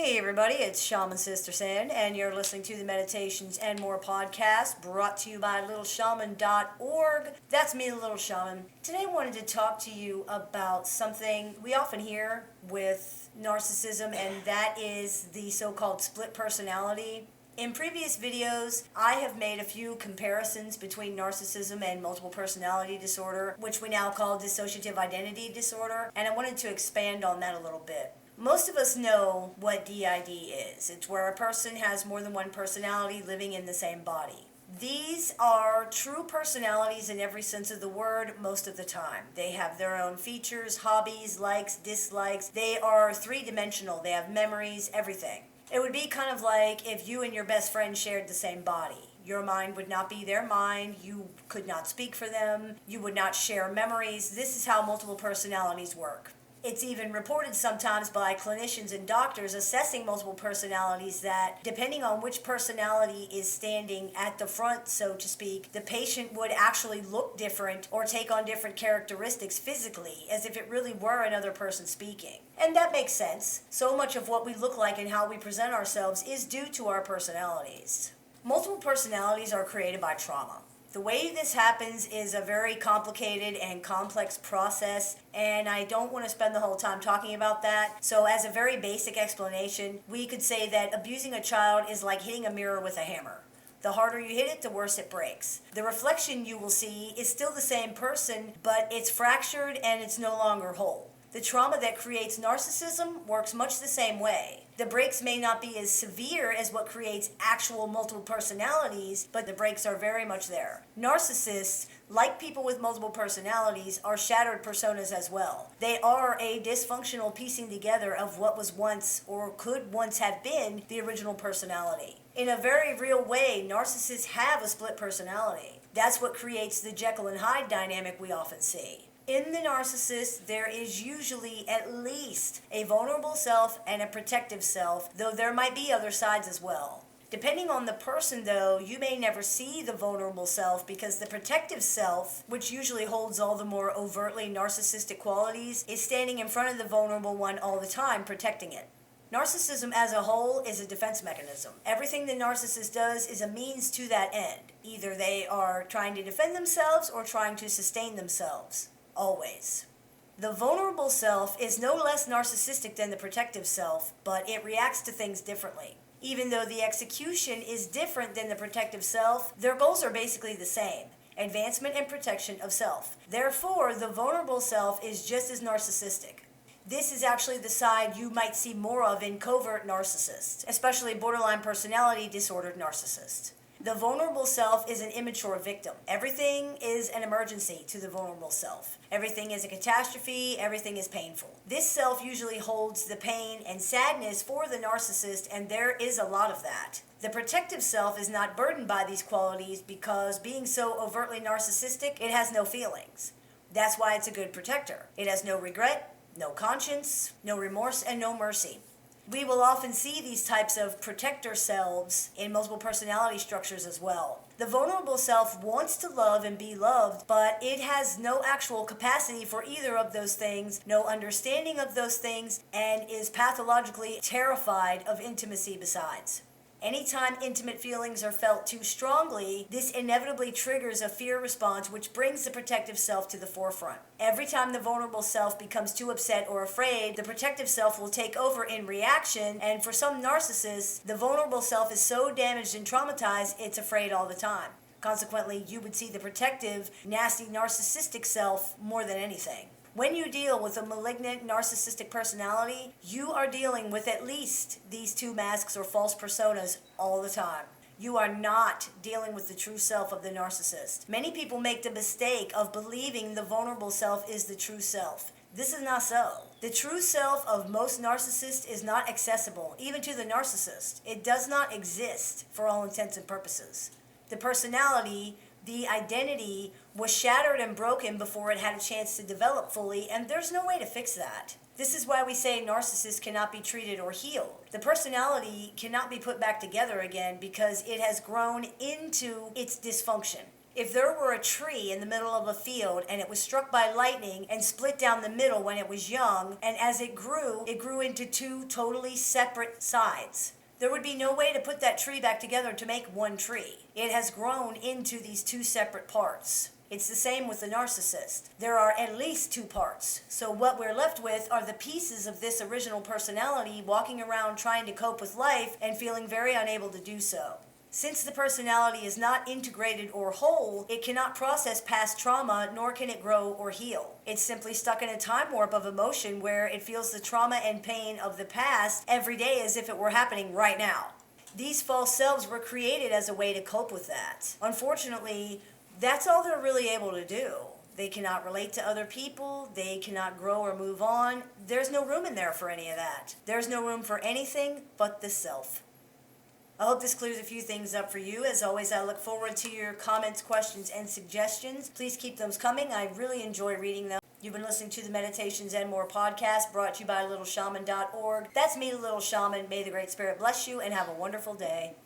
Hey everybody, it's Shaman Sister Sand, and you're listening to the Meditations and More podcast brought to you by littleshaman.org. That's me, the Little Shaman. Today I wanted to talk to you about something we often hear with narcissism, and that is the so-called split personality. In previous videos, I have made a few comparisons between narcissism and multiple personality disorder, which we now call dissociative identity disorder, and I wanted to expand on that a little bit. Most of us know what DID is. It's where a person has more than one personality living in the same body. These are true personalities in every sense of the word most of the time. They have their own features, hobbies, likes, dislikes. They are three-dimensional. They have memories, everything. It would be kind of like if you and your best friend shared the same body. Your mind would not be their mind. You could not speak for them. You would not share memories. This is how multiple personalities work. It's even reported sometimes by clinicians and doctors assessing multiple personalities that, depending on which personality is standing at the front, so to speak, the patient would actually look different or take on different characteristics physically, as if it really were another person speaking. And that makes sense. So much of what we look like and how we present ourselves is due to our personalities. Multiple personalities are created by trauma. The way this happens is a very complicated and complex process, and I don't want to spend the whole time talking about that. So as a very basic explanation, we could say that abusing a child is like hitting a mirror with a hammer. The harder you hit it, the worse it breaks. The reflection you will see is still the same person, but it's fractured and it's no longer whole. The trauma that creates narcissism works much the same way. The breaks may not be as severe as what creates actual multiple personalities, but the breaks are very much there. Narcissists, like people with multiple personalities, are shattered personas as well. They are a dysfunctional piecing together of what was once or could once have been the original personality. In a very real way, narcissists have a split personality. That's what creates the Jekyll and Hyde dynamic we often see. In the narcissist, there is usually at least a vulnerable self and a protective self, though there might be other sides as well. Depending on the person, though, you may never see the vulnerable self because the protective self, which usually holds all the more overtly narcissistic qualities, is standing in front of the vulnerable one all the time, protecting it. Narcissism as a whole is a defense mechanism. Everything the narcissist does is a means to that end. Either they are trying to defend themselves or trying to sustain themselves. Always. The vulnerable self is no less narcissistic than the protective self, but it reacts to things differently. Even though the execution is different than the protective self, their goals are basically the same: advancement and protection of self. Therefore, the vulnerable self is just as narcissistic. This is actually the side you might see more of in covert narcissists, especially borderline personality disordered narcissists. The vulnerable self is an immature victim. Everything is an emergency to the vulnerable self. Everything is a catastrophe. Everything is painful. This self usually holds the pain and sadness for the narcissist, and there is a lot of that. The protective self is not burdened by these qualities because, being so overtly narcissistic, it has no feelings. That's why it's a good protector. It has no regret, no conscience, no remorse, and no mercy. We will often see these types of protector selves in multiple personality structures as well. The vulnerable self wants to love and be loved, but it has no actual capacity for either of those things, no understanding of those things, and is pathologically terrified of intimacy besides. Anytime intimate feelings are felt too strongly, this inevitably triggers a fear response which brings the protective self to the forefront. Every time the vulnerable self becomes too upset or afraid, the protective self will take over in reaction, and for some narcissists, the vulnerable self is so damaged and traumatized, it's afraid all the time. Consequently, you would see the protective, nasty, narcissistic self more than anything. When you deal with a malignant narcissistic personality, you are dealing with at least these two masks or false personas all the time. You are not dealing with the true self of the narcissist. Many people make the mistake of believing the vulnerable self is the true self. This is not so. The true self of most narcissists is not accessible, even to the narcissist. It does not exist for all intents and purposes. The personality, the identity, was shattered and broken before it had a chance to develop fully, and there's no way to fix that. This is why we say narcissists cannot be treated or healed. The personality cannot be put back together again because it has grown into its dysfunction. If there were a tree in the middle of a field and it was struck by lightning and split down the middle when it was young, and as it grew into two totally separate sides, there would be no way to put that tree back together to make one tree. It has grown into these two separate parts. It's the same with the narcissist. There are at least two parts. So what we're left with are the pieces of this original personality walking around trying to cope with life and feeling very unable to do so. Since the personality is not integrated or whole, it cannot process past trauma, nor can it grow or heal. It's simply stuck in a time warp of emotion where it feels the trauma and pain of the past every day as if it were happening right now. These false selves were created as a way to cope with that. Unfortunately, that's all they're really able to do. They cannot relate to other people. They cannot grow or move on. There's no room in there for any of that. There's no room for anything but the self. I hope this clears a few things up for you. As always, I look forward to your comments, questions, and suggestions. Please keep those coming. I really enjoy reading them. You've been listening to the Meditations and More podcast, brought to you by littleshaman.org. That's me, Little Shaman. May the Great Spirit bless you, and have a wonderful day.